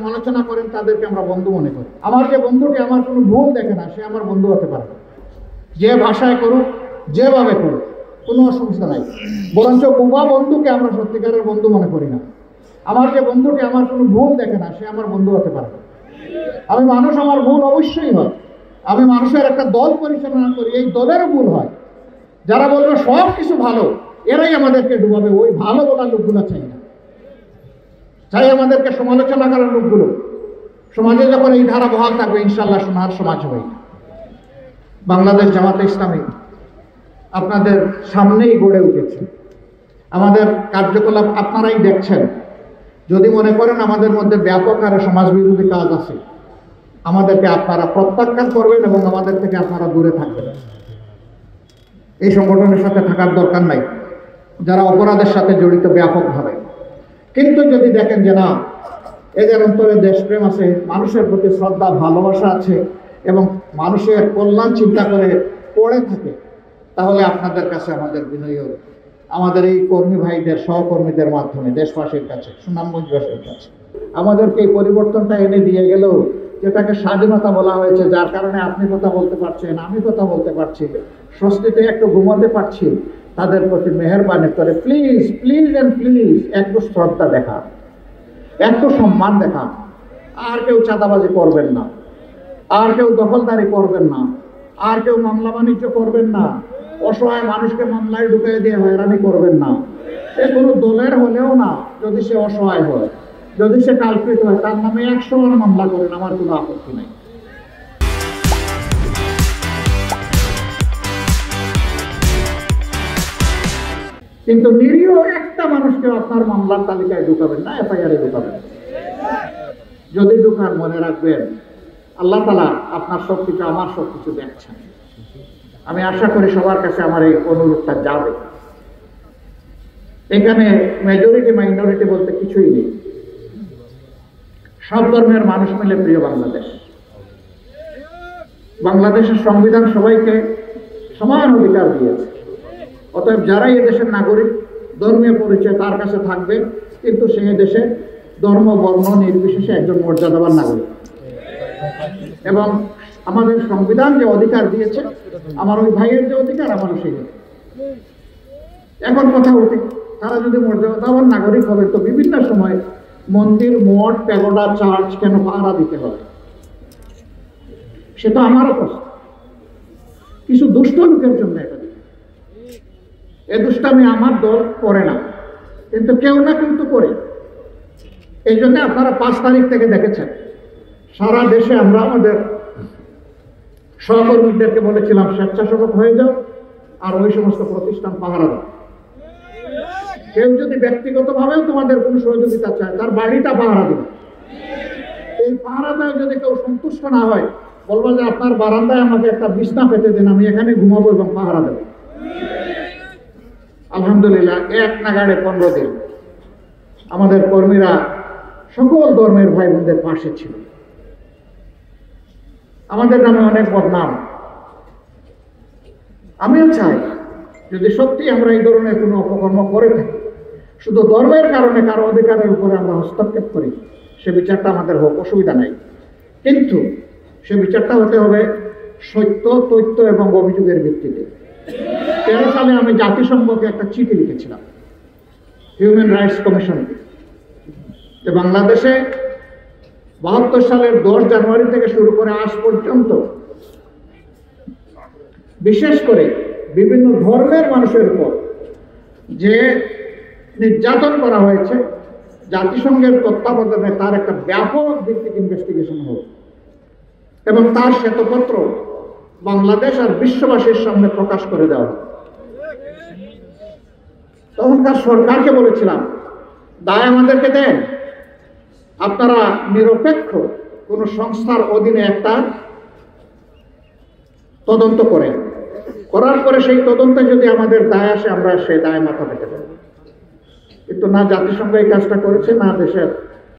সমালোচনা করেন তাদেরকে আমরা বন্ধু মনে করি। আমার যে বন্ধুটি আমার কোনো ভুল দেখে না, সে আমার বন্ধু হতে পারে না। যে ভাষায় করুক, যেভাবে করুক, কোনো অসুবিধা নাই। বরঞ্চ বোবা বন্ধুকে আমরা সত্যিকারের বন্ধু মনে করি না। আমার যে বন্ধুটি আমার কোনো ভুল দেখে না, সে আমার বন্ধু হতে পারে না। আমি মানুষ, আমার ভুল অবশ্যই হয়। আমি মানুষের একটা দল পরিচালনা করি, এই দলেরও ভুল হয়। যারা বলবে সব কিছু ভালো, এরাই আমাদেরকে ডুবাবে। ওই ভালো বলা লোকগুলো চাই না, চাই আমাদেরকে সমালোচনা করার লোকগুলো। সমাজে যখন এই ধারা বহাল থাকবে, ইনশাল্লাহ সোনার সমাজ হবে। বাংলাদেশ জামাতে ইসলামী আপনাদের সামনেই গড়ে উঠেছে। আমাদের কার্যকলাপ আপনারাই দেখছেন। যদি মনে করেন আমাদের মধ্যে ব্যাপক আরে সমাজ বিরোধী কাজ আছে, আমাদেরকে আপনারা প্রত্যাখ্যান করবেন এবং আমাদের থেকে আপনারা দূরে থাকবেন। এই সংগঠনের সাথে থাকার দরকার নাই যারা অপরাধের সাথে জড়িত ব্যাপকভাবে। কিন্তু যদি দেখেন যে না, এদের অন্তরে দেশপ্রেম আছে, মানুষের প্রতি শ্রদ্ধা ভালোবাসা আছে এবং মানুষের কল্যাণ চিন্তা করে পড়ে থাকে, তাহলে আপনাদের কাছে আমাদের বিনয়, আমাদের এই কর্মী ভাইদের, সহকর্মীদের মাধ্যমে দেশবাসীর কাছে, সুনামগঞ্জবাসীর কাছে আমাদেরকে এই পরিবর্তনটা এনে দিয়ে গেল, যেটাকে স্বাধীনতা বলা হয়েছে, যার কারণে আপনি কথা বলতে পারছেন, আমি কথা বলতে পারছি, স্বস্তিতে একটু ঘুমাতে পারছি। তাদের প্রতি মেহেরবানি করে প্লিজ প্লিজ অ্যান্ড প্লিজ একটু শ্রদ্ধা দেখা, একটু সম্মান দেখা। আর কেউ চাঁদাবাজি করবেন না, আর কেউ দখলদারি করবেন না, আর কেউ মামলা বাণিজ্য করবেন না, অসহায় মানুষকে মামলায় ঢুকিয়ে দিয়ে হয়রানি করবেন না। সে কোনো দলের হলেও না, যদি সে অসহায় হয়, যদি সে কালপ্রিট হয়, তার নামে 100 বার মামলা করেন, আমার কোনো আপত্তি নেই। কিন্তু নিরীহ একটা মানুষকে আপনার মামলার তালিকায় ঢুকাবেন না, এফআইআরে ঢুকাবেন। যদি ঢুকান, মনে রাখবেন আল্লাহ তাআলা আপনার সবকিছু, আমার সবকিছু দেখছেন। আমি আশা করি সবার কাছে আমার এই অনুরোধটা যাবে। এখানে মেজরিটি মাইনরিটি বলতে কিছুই নেই। সব ধর্মের মানুষ মিলে প্রিয় বাংলাদেশ। বাংলাদেশের সংবিধান সবাইকে সমান অধিকার দিয়েছে। অতএব যারাই এদেশের নাগরিক, ধর্মীয় পরিচয় তার কাছে থাকবে, কিন্তু সে দেশে ধর্ম বর্ণ নির্বিশেষে একজন মর্যাদাবান নাগরিক। এবং আমাদের সংবিধান যে অধিকার দিয়েছে, আমার ওই ভাইয়ের যে অধিকার, আমারও সেই অধিকার। এখন কথা উঠে, তারা যদি মর্যাদাবান নাগরিক হবে, তো বিভিন্ন সময় মন্দির, মঠ, প্যাগোডা, চার্চ কেন পাহারা দিতে হবে? সে তো আমারও প্রশ্ন। কিছু দুষ্ট লোকের জন্য এটা দিতে। এ দুষ্টামি আমার দল করে না, কিন্তু কেউ না কেউ তো করে। এই জন্য আপনারা 5 তারিখ থেকে দেখেছেন সারা দেশে আমরা আমাদের সহকর্মীদেরকে বলেছিলাম স্বেচ্ছাসেবক হয়ে যাও, আর ওই সমস্ত প্রতিষ্ঠান পাহারা দাও। কেউ যদি ব্যক্তিগতভাবেও তোমাদের কোনো সহযোগিতা চায়, তার বাড়িটা পাহারা দেবে। এই পাহারাটায় যদি কেউ সন্তুষ্ট না হয়, বলবো যে আপনার বারান্দায় আমাকে একটা বিছনা পেতে দিন, আমি এখানে ঘুমাবো এবং পাহারা দেবো। আলহামদুলিল্লাহ, এক নাগাড়ে 15 দিন আমাদের কর্মীরা সকল ধর্মের ভাই বোনদের পাশে ছিল। আমাদের নামে অনেক বদনাম। আমিও চাই যদি সত্যি আমরা এই ধরনের কোনো অপকর্ম করে থাকি, শুধু ধর্মের কারণে কারো অধিকারের উপরে আমরা হস্তক্ষেপ করি, সে বিচারটা আমাদের হোক, অসুবিধা নাই। কিন্তু সে বিচারটা হতে হবে সত্য, তথ্য এবং অভিযোগের ভিত্তিতে। 13 সালে আমি জাতিসংঘকে একটা চিঠি লিখেছিলাম, হিউম্যান রাইটস কমিশনকে, যে বাংলাদেশে 72 সালের 10 জানুয়ারি থেকে শুরু করে আজ পর্যন্ত বিশেষ করে বিভিন্ন ধর্মের মানুষের উপর যে নির্যাতন করা হয়েছে, জাতিসংঘের তত্ত্বাবধানে তার একটা ব্যাপক ভিত্তিক ইনভেস্টিগেশন হবে এবং তার শ্বেতপত্র বাংলাদেশ আর বিশ্ববাসীর সামনে প্রকাশ করে দেওয়া হবে। তখনকার সরকারকে বলেছিলাম, দায় আমাদেরকে দেন, আপনারা নিরপেক্ষ কোন সংস্থার অধীনে একটা তদন্ত করেন, করার পরে সেই তদন্তে যদি আমাদের দায় আসে, আমরা সেই দায় মাথা পেতে পারব। কিন্তু না জাতিসংঘ এই কাজটা করেছে, না দেশের